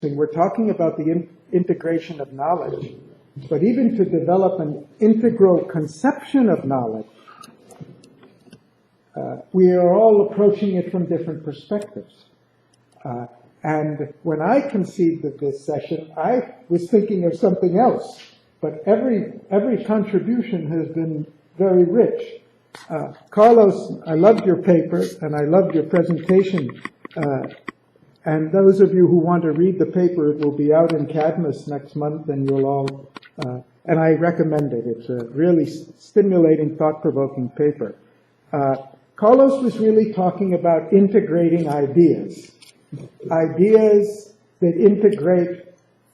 We're talking about the integration of knowledge, but even to develop an integral conception of knowledge, we are all approaching it from different perspectives. And when I conceived of this session, I was thinking of something else, but every contribution has been very rich. Carlos, I loved your paper and I loved your presentation. And those of you who want to read the paper, it will be out in Cadmus next month, and you'll all, and I recommend it. It's a really stimulating, thought-provoking paper. Carlos was really talking about integrating ideas. Ideas that integrate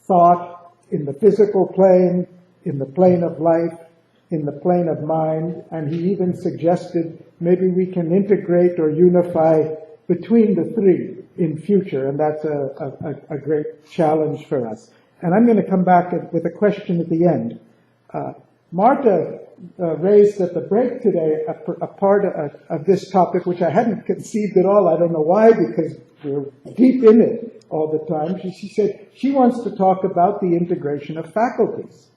thought in the physical plane, in the plane of life, in the plane of mind, and he even suggested maybe we can integrate or unify between the three in future, and that's a great challenge for us. And I'm going to come back with a question at the end. Marta raised at the break today a part of this topic which I hadn't conceived at all. I don't know why, because we're deep in it all the time. She said she wants to talk about the integration of faculties.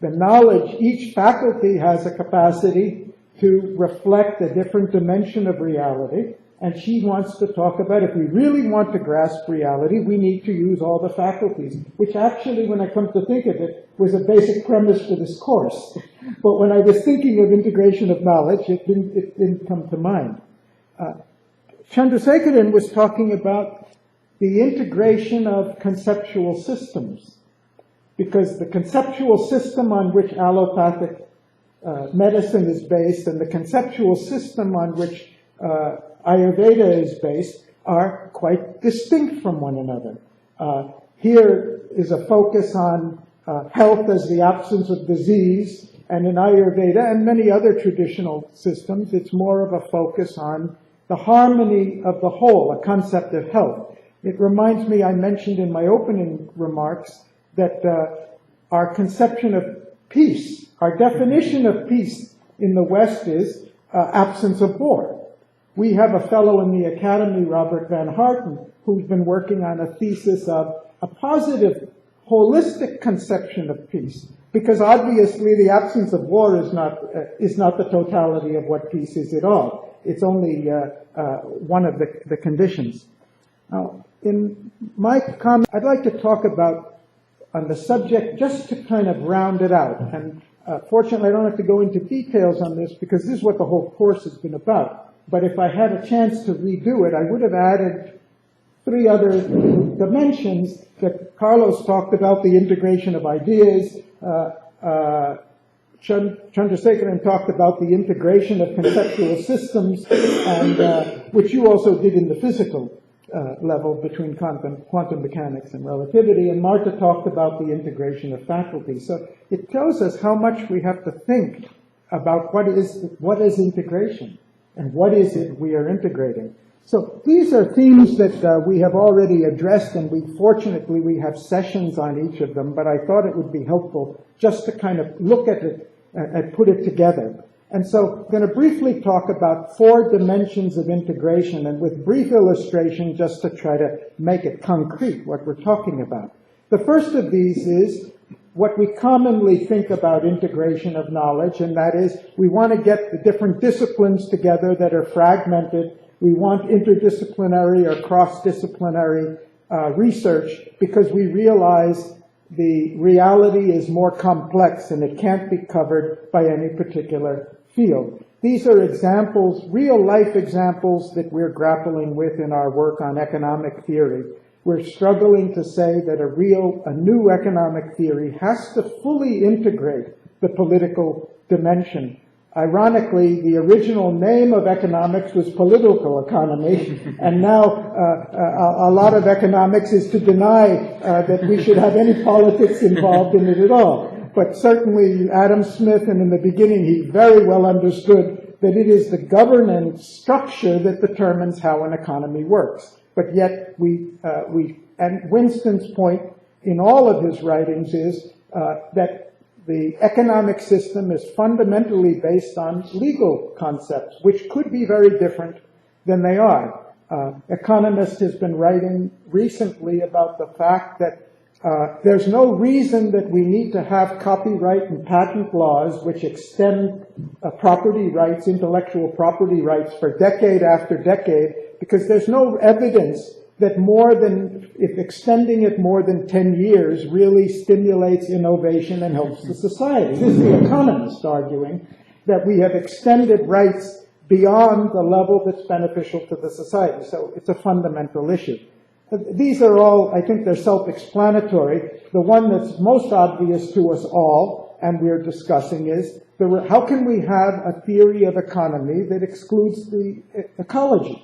The knowledge, each faculty has a capacity to reflect a different dimension of reality, and she wants to talk about if we really want to grasp reality, we need to use all the faculties, which actually, when I come to think of it, was a basic premise for this course. But when I was thinking of integration of knowledge, it didn't come to mind. Chandrasekaran was talking about the integration of conceptual systems, because the conceptual system on which allopathic medicine is based and the conceptual system on which Ayurveda is based are quite distinct from one another. Here is a focus on health as the absence of disease, and in Ayurveda and many other traditional systems, it's more of a focus on the harmony of the whole, a concept of health. It reminds me, I mentioned in my opening remarks, that our conception of peace, our definition of peace in the West is absence of war. We have a fellow in the Academy, Robert Van Harten, who's been working on a thesis of a positive, holistic conception of peace, because obviously the absence of war is not the totality of what peace is at all. It's only one of the conditions. Now, in my comment, I'd like to talk about on the subject just to kind of round it out. And fortunately, I don't have to go into details on this because this is what the whole course has been about. But if I had a chance to redo it, I would have added 3 other dimensions that Carlos talked about, the integration of ideas. Chandrasekaran talked about the integration of conceptual systems, and which you also did in the physical level between quantum mechanics and relativity. And Marta talked about the integration of faculties. So it tells us how much we have to think about what is integration. And what is it we are integrating? So these are themes that we have already addressed, and fortunately we have sessions on each of them, but I thought it would be helpful just to kind of look at it and put it together. And so I'm going to briefly talk about 4 dimensions of integration, and with brief illustration just to try to make it concrete what we're talking about. The first of these is what we commonly think about integration of knowledge, and that is we want to get the different disciplines together that are fragmented. We want interdisciplinary or cross-disciplinary research because we realize the reality is more complex and it can't be covered by any particular field. These are examples, real-life examples that we're grappling with in our work on economic theory. We're struggling to say that a new economic theory has to fully integrate the political dimension. Ironically, the original name of economics was political economy, and now a lot of economics is to deny that we should have any politics involved in it at all. But certainly Adam Smith, and in the beginning he very well understood that it is the governance structure that determines how an economy works. But yet and Winston's point in all of his writings is that the economic system is fundamentally based on legal concepts, which could be very different than they are. Economist has been writing recently about the fact that there's no reason that we need to have copyright and patent laws which extend property rights, intellectual property rights, for decade after decade, because there's no evidence that if extending it more than 10 years really stimulates innovation and helps the society. This is the Economist arguing that we have extended rights beyond the level that's beneficial to the society. So it's a fundamental issue. These are all, I think they're self-explanatory. The one that's most obvious to us all, and we're discussing, is how can we have a theory of economy that excludes the ecology?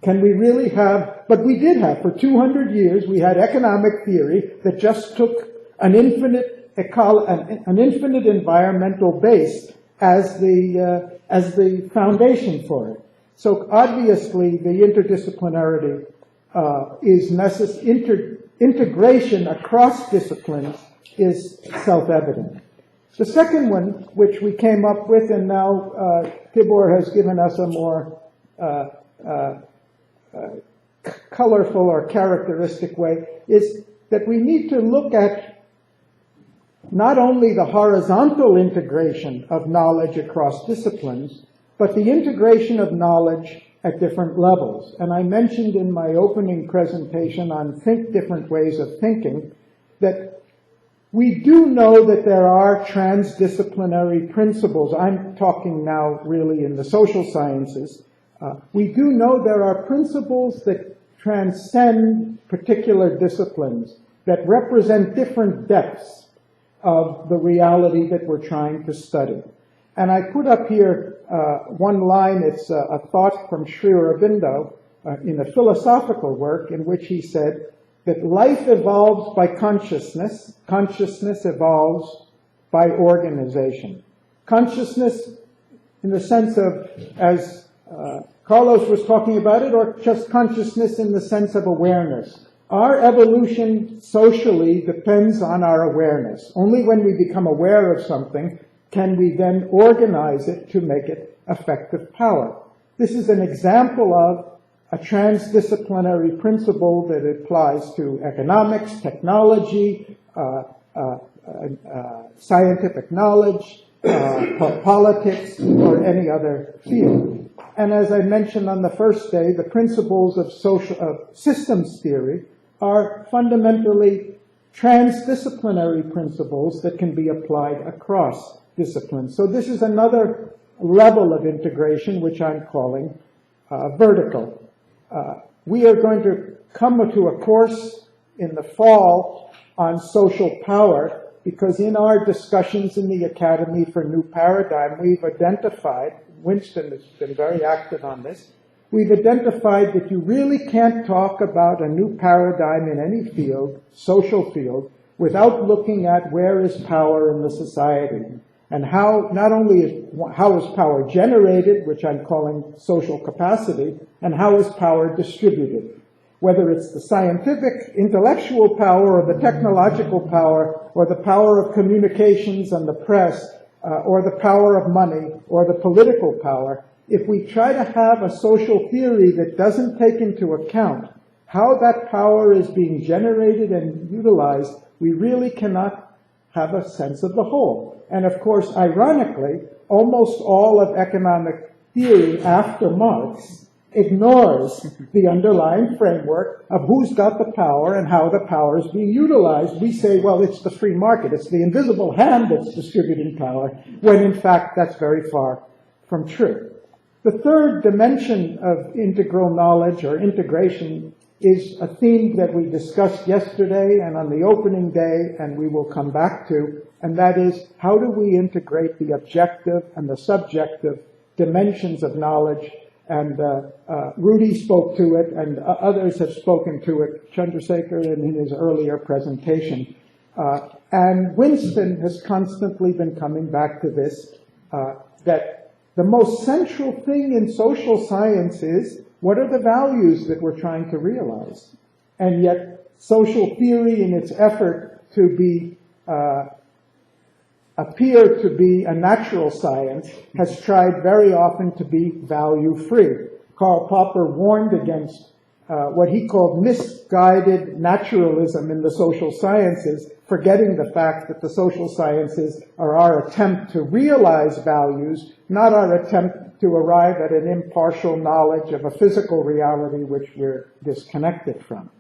Can we really have, but we did have, for 200 years, we had economic theory that just took an infinite environmental base as the foundation for it. So obviously the interdisciplinarity is necessary. Integration across disciplines is self-evident. The second one, which we came up with, and now Tibor has given us a more colorful or characteristic way, is that we need to look at not only the horizontal integration of knowledge across disciplines, but the integration of knowledge at different levels. And I mentioned in my opening presentation on different ways of thinking that we do know that there are transdisciplinary principles. I'm talking now really in the social sciences. We do know there are principles that transcend particular disciplines, that represent different depths of the reality that we're trying to study. And I put up here one line. It's a thought from Sri Aurobindo in a philosophical work in which he said that life evolves by consciousness, consciousness evolves by organization. Consciousness in the sense of, as Carlos was talking about it, or just consciousness in the sense of awareness. Our evolution socially depends on our awareness. Only when we become aware of something can we then organize it to make it effective power. This is an example of a transdisciplinary principle that applies to economics, technology, scientific knowledge, politics, or any other field. And as I mentioned on the first day, the principles of systems theory are fundamentally transdisciplinary principles that can be applied across disciplines. So this is another level of integration, which I'm calling vertical. We are going to come to a course in the fall on social power, because in our discussions in the Academy for New Paradigm, we've identified, Winston has been very active on this, we've identified that you really can't talk about a new paradigm in any field, social field, without looking at where is power in the society, and how not only how is power generated, which I'm calling social capacity, and how is power distributed. Whether it's the scientific, intellectual power, or the technological power, or the power of communications and the press, or the power of money, or the political power, if we try to have a social theory that doesn't take into account how that power is being generated and utilized, we really cannot have a sense of the whole. And of course, ironically, almost all of economic theory after Marx ignores the underlying framework of who's got the power and how the power is being utilized. We say, well, it's the free market. It's the invisible hand that's distributing power, when in fact that's very far from true. The third dimension of integral knowledge or integration is a theme that we discussed yesterday and on the opening day, and we will come back to, and that is, how do we integrate the objective and the subjective dimensions of knowledge? And Rudy spoke to it, and others have spoken to it, Chandrasekhar in his earlier presentation. And Winston has constantly been coming back to this, that the most central thing in social science is, what are the values that we're trying to realize? And yet, social theory, in its effort to be appear to be a natural science, has tried very often to be value-free. Karl Popper warned against what he called misguided naturalism in the social sciences, forgetting the fact that the social sciences are our attempt to realize values, not our attempt to arrive at an impartial knowledge of a physical reality which we're disconnected from.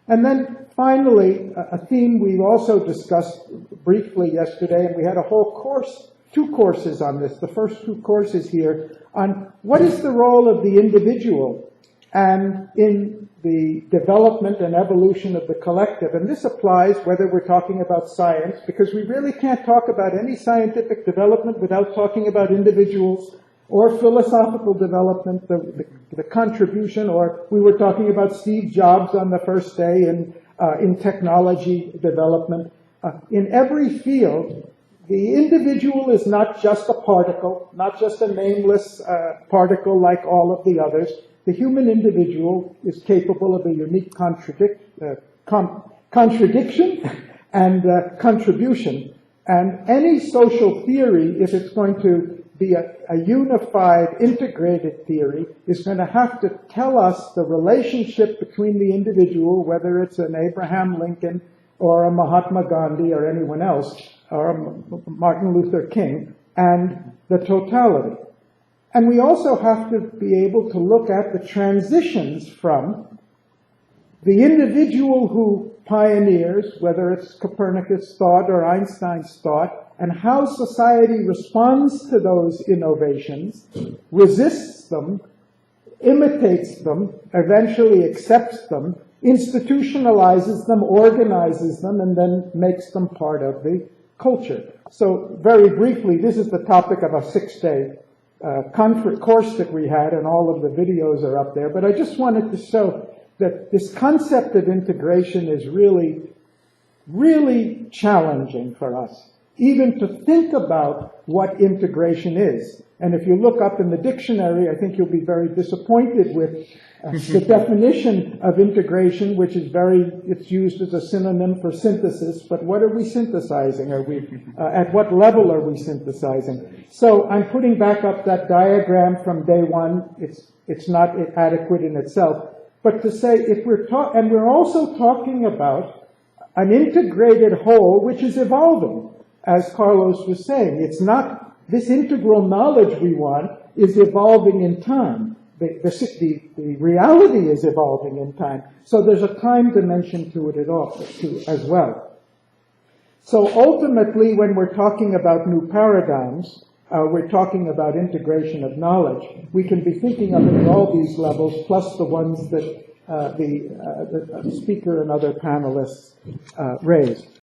And then finally, a theme we also discussed briefly yesterday, and we had a whole course, 2 courses on this, the first 2 courses here, on what is the role of the individual and in the development and evolution of the collective. And this applies whether we're talking about science, because we really can't talk about any scientific development without talking about individuals, or philosophical development, the contribution, or we were talking about Steve Jobs on the first day in technology development. In every field, the individual is not just a particle, not just a nameless particle like all of the others. The human individual is capable of a unique contradiction and contribution. And any social theory, if it's going to be a unified, integrated theory, is going to have to tell us the relationship between the individual, whether it's an Abraham Lincoln or a Mahatma Gandhi or anyone else, or a Martin Luther King, and the totality. And we also have to be able to look at the transitions from the individual who pioneers, whether it's Copernicus' thought or Einstein's thought, and how society responds to those innovations, resists them, imitates them, eventually accepts them, institutionalizes them, organizes them, and then makes them part of the culture. So very briefly, this is the topic of a 6-day course that we had, and all of the videos are up there. But I just wanted to show that this concept of integration is really, really challenging for us, even to think about what integration is. And if you look up in the dictionary, I think you'll be very disappointed with the definition of integration, which is it's used as a synonym for synthesis, but what are we synthesizing? At what level are we synthesizing? So I'm putting back up that diagram from day one. It's not adequate in itself. But to say, if and we're also talking about an integrated whole which is evolving, as Carlos was saying. It's not, this integral knowledge we want is evolving in time. The reality is evolving in time. So there's a time dimension to it as well. So ultimately, when we're talking about new paradigms, we're talking about integration of knowledge. We can be thinking of it at all these levels, plus the ones that the speaker and other panelists raised.